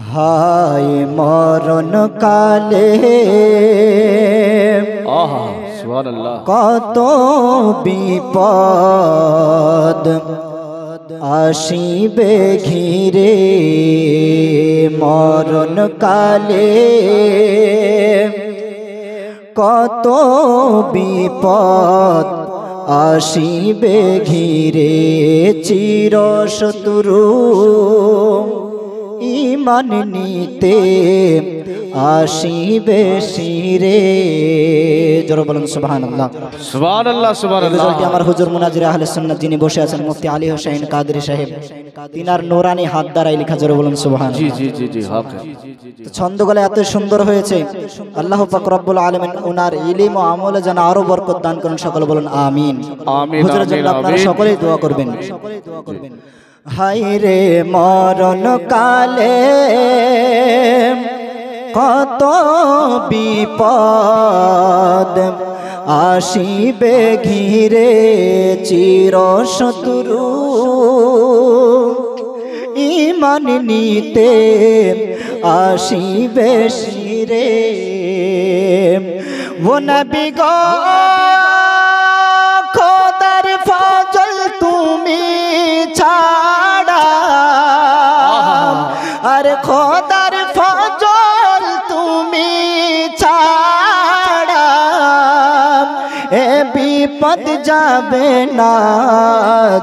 হায় মরণ কালে সুবহানাল্লাহ কত বিপদ আসিবে ঘিরে মরণ কালে কত বিপদ আসিবে ঘিরে চির শত্রু ঈমান নিতে আসিবে শিরে। জোরে বলুন সুবহানাল্লাহ। সুবহানাল্লাহ সুবহানাল্লাহ। আমার হুজুর মুনাজির আহলে সুন্নাত যিনি বসে আছেন মুফতি আলী হোসেন কাদরি সাহেব, তিনার নূরানি হাত দ্বারাই লেখা। জোরে বলুন সুবহানাল্লাহ। জি জি জি জি হক। ছন্দগুলো এত সুন্দর হয়েছে। আল্লাহ পাক রব্বুল আলামিন ওনার ইলম ও আমলে যেন আরো বরকত দান করেন। সকলে বলুন আমিন। আমিন। হুজুরের জন্য আপনারা সকলেই দোয়া করবেন। হায় রে মরণ কালে কত বিপদ আসিবে ঘিরে চির শত্রু ঈমান নিতে আসিবে শিরে। ও নবী গো খোদার ফজল তুমি ছাড়া, আরে খোদার ফজল তুমি ছাড়া এ বিপদ যাবে না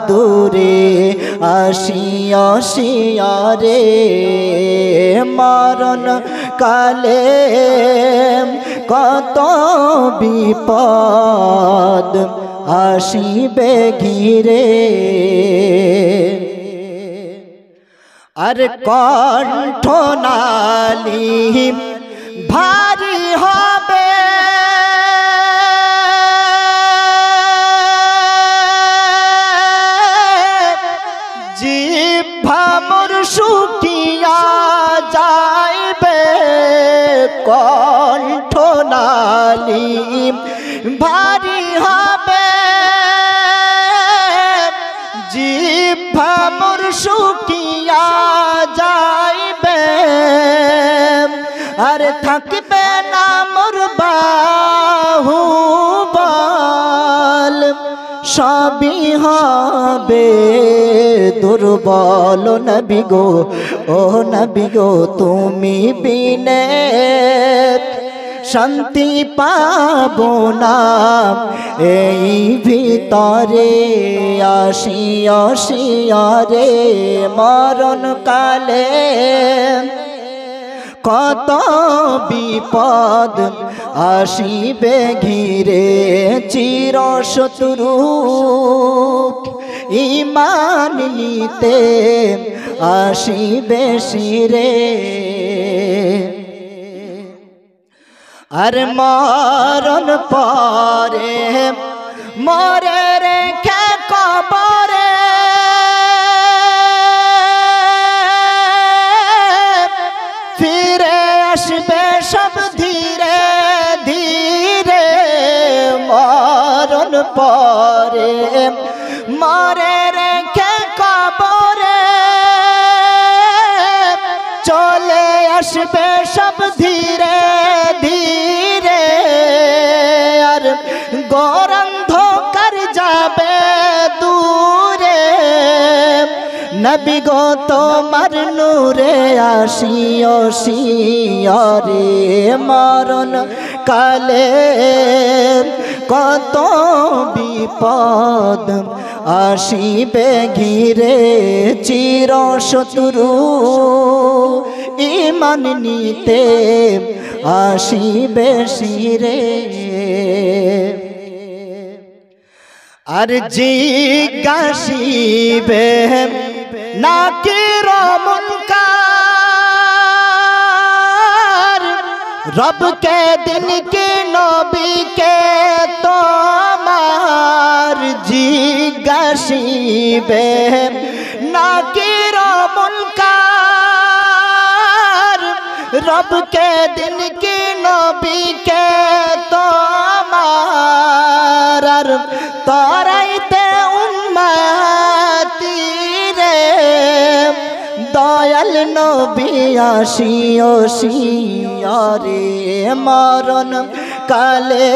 দূরে আসিয়া শিয়ারে মরণ কালে কত বিপদ আসিবে ঘিরে। আর কণ্ঠ নালী ভারী হবে জিহ্বা মোর শুকিয়া যাইবে, কণ্ঠ নালী ভারী হবে জিহ্বা মোর শুকিয়া যাইবে, আর থাকবে না মোর বাহুবল সবই হবে দুর্বল। নবী গো ও নবী গো তুমি বিনে শান্তি পাবো না এই ভিতরে আসিয়া শিয়ারে মরণ কালে কত বিপদ আসিবে ঘিরে চির শত্রু ঈমান নিতে আসিবে শিরে। আর মরণ পরে মরে রেখে কবরে ফিরে আসবে সব ধীরে ধীরে। মরণ পরে মরে রেখে কবরে চলে আসবে সব ধীরে ধীরে। আর ঘোর অন্ধকার যাবে দূরে নবী গো তোমার নূরে আসিও শিয়রে মরণ কালে কত বিপদ আসিবে ঘিরে চির শত্রু ঈমান নিতে আসিবে শিরে। আর জিজ্ঞাসিবে নাকির মুনকার রবকে দিন কি নবীকে তোমার জিজ্ঞাসিবে নাকির মুনকার রবকে দিন কি নবীকে তোমার। আর তরাইতে উম্মতি রে দয়াল বিয়াসিও শিয়ারে মরণ কালে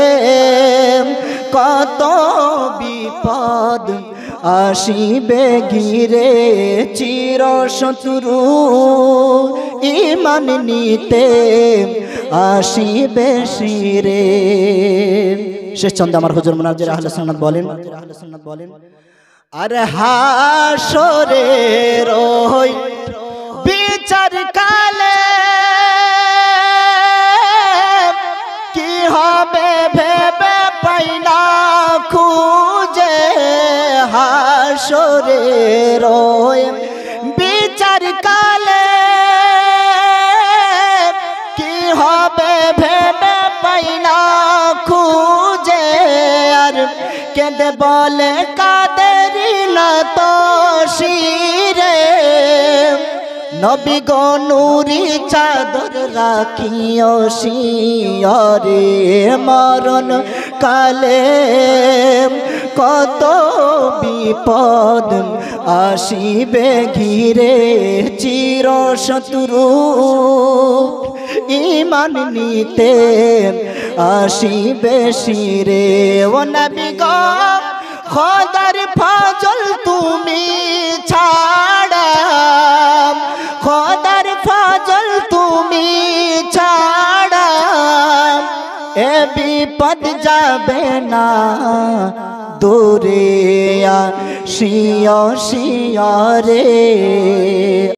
কত বিপদ আসিবে ঘিরে চির শত্রু ঈমান নিতে আসিবে শিরে। শেষ ছন্দে আমার হুজুর মুনাজ্জির আহলে সুন্নাত বলেন, আর হাসরের ওই বিচার কালে কি হবে ভেবে পাই না খুঁজে। হাসরের ওই বিচার কালে কি হবে ভেবে পাই না খুঁজে। আর কেঁদে বলে কাদেরি না তো শিরে, নবী গো নূরি চাদর রাখিও শিয়রে মরণ কালে কত বিপদ আসিবে ঘিরে চির শত্রু ঈমান নিতে আসিবে শিরে। ও নবী গো খোদার ফজল তুমি ছাড়া, খোদার ফজল তুমি ছাড়া এ বিপদ যাবে না দূরে। শিয় শিয়রে